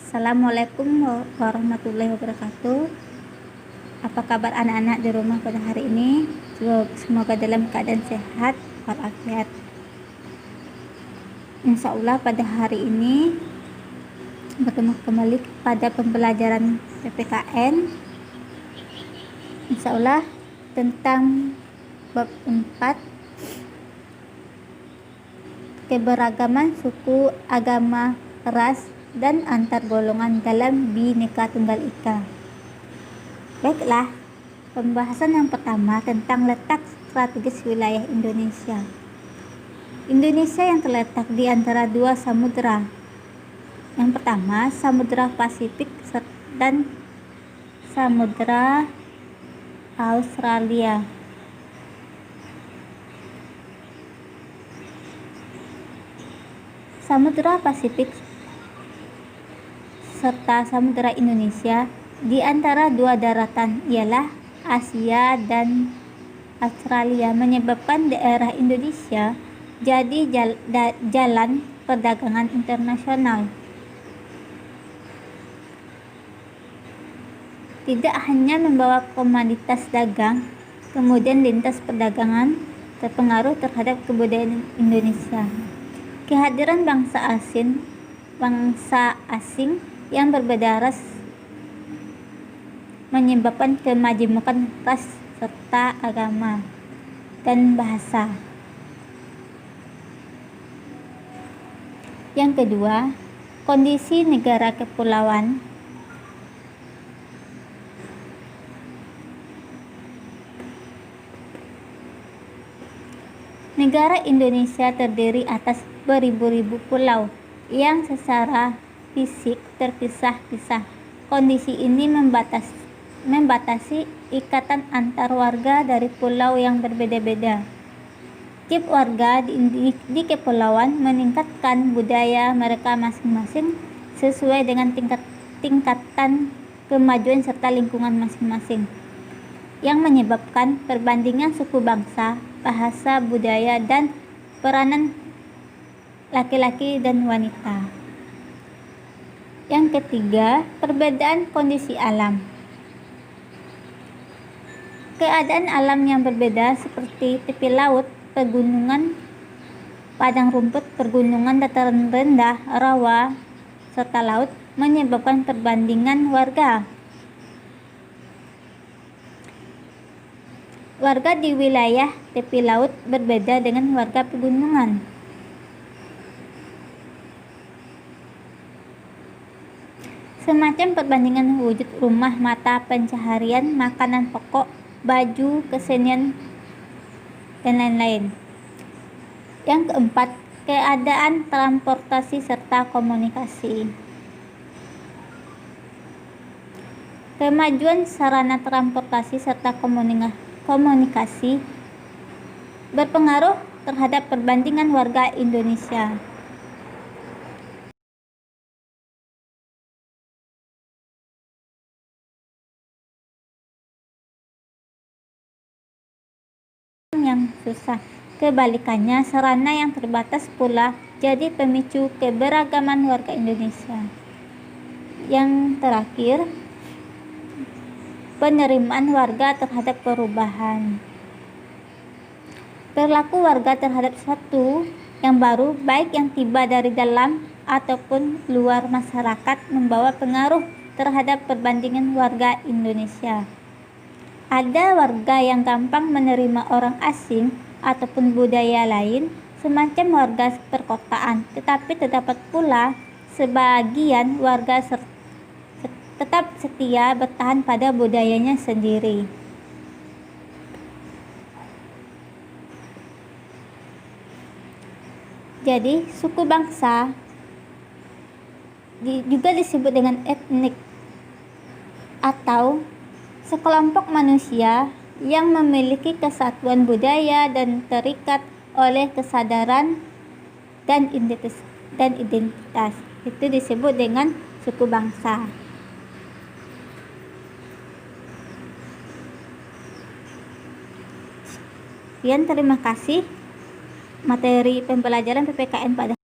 Assalamualaikum warahmatullahi wabarakatuh. Apa kabar anak-anak di rumah pada hari ini? Semoga dalam keadaan sehat walafiat. Insya Allah pada hari ini bertemu kembali pada pembelajaran PPKN. Insya Allah tentang bab 4, keberagaman suku, agama, ras, dan antar golongan dalam Bhinneka Tunggal Ika. Baiklah, pembahasan yang pertama tentang letak strategis wilayah Indonesia. Indonesia yang terletak di antara dua samudera. Yang pertama, Samudra Pasifik dan Samudra Australia. Samudra Pasifik serta Samudra Indonesia di antara dua daratan ialah Asia dan Australia, menyebabkan daerah Indonesia jadi jalan perdagangan internasional. Tidak hanya membawa komoditas dagang, kemudian lintas perdagangan terpengaruh terhadap kebudayaan Indonesia. Kehadiran bangsa asing yang berbeda ras menyebabkan kemajemukan ras serta agama dan bahasa. Yang kedua, kondisi negara kepulauan. Negara Indonesia terdiri atas beribu-ribu pulau yang secara fisik terpisah-pisah. Kondisi ini membatasi ikatan antar warga dari pulau yang berbeda-beda. Tiap warga di kepulauan meningkatkan budaya mereka masing-masing sesuai dengan tingkatan kemajuan serta lingkungan masing-masing, yang menyebabkan perbandingan suku bangsa, bahasa, budaya, dan peranan laki-laki dan wanita. Yang ketiga, perbedaan kondisi alam. Keadaan alam yang berbeda seperti tepi laut, pegunungan, padang rumput, pergunungan, dataran rendah, rawa, serta laut menyebabkan perbandingan warga. Warga di wilayah tepi laut berbeda dengan warga pegunungan. Semacam perbandingan wujud rumah, mata pencaharian, makanan pokok, baju, kesenian, dan lain-lain. Yang keempat, keadaan transportasi serta komunikasi. Kemajuan sarana transportasi serta komunikasi berpengaruh terhadap perbandingan warga Indonesia. Yang susah. Kebalikannya, sarana yang terbatas pula jadi pemicu keberagaman warga Indonesia. Yang terakhir, penerimaan warga terhadap perubahan. Perilaku warga terhadap sesuatu yang baru, baik yang tiba dari dalam ataupun luar masyarakat, membawa pengaruh terhadap perbandingan warga Indonesia. Ada warga yang gampang menerima orang asing ataupun budaya lain, semacam warga perkotaan, tetapi terdapat pula sebagian warga tetap setia bertahan pada budayanya sendiri. Jadi, suku bangsa juga disebut dengan etnik atau sekelompok manusia yang memiliki kesatuan budaya dan terikat oleh kesadaran dan identitas. Itu disebut dengan suku bangsa. Sekian, terima kasih materi pembelajaran PPKN pada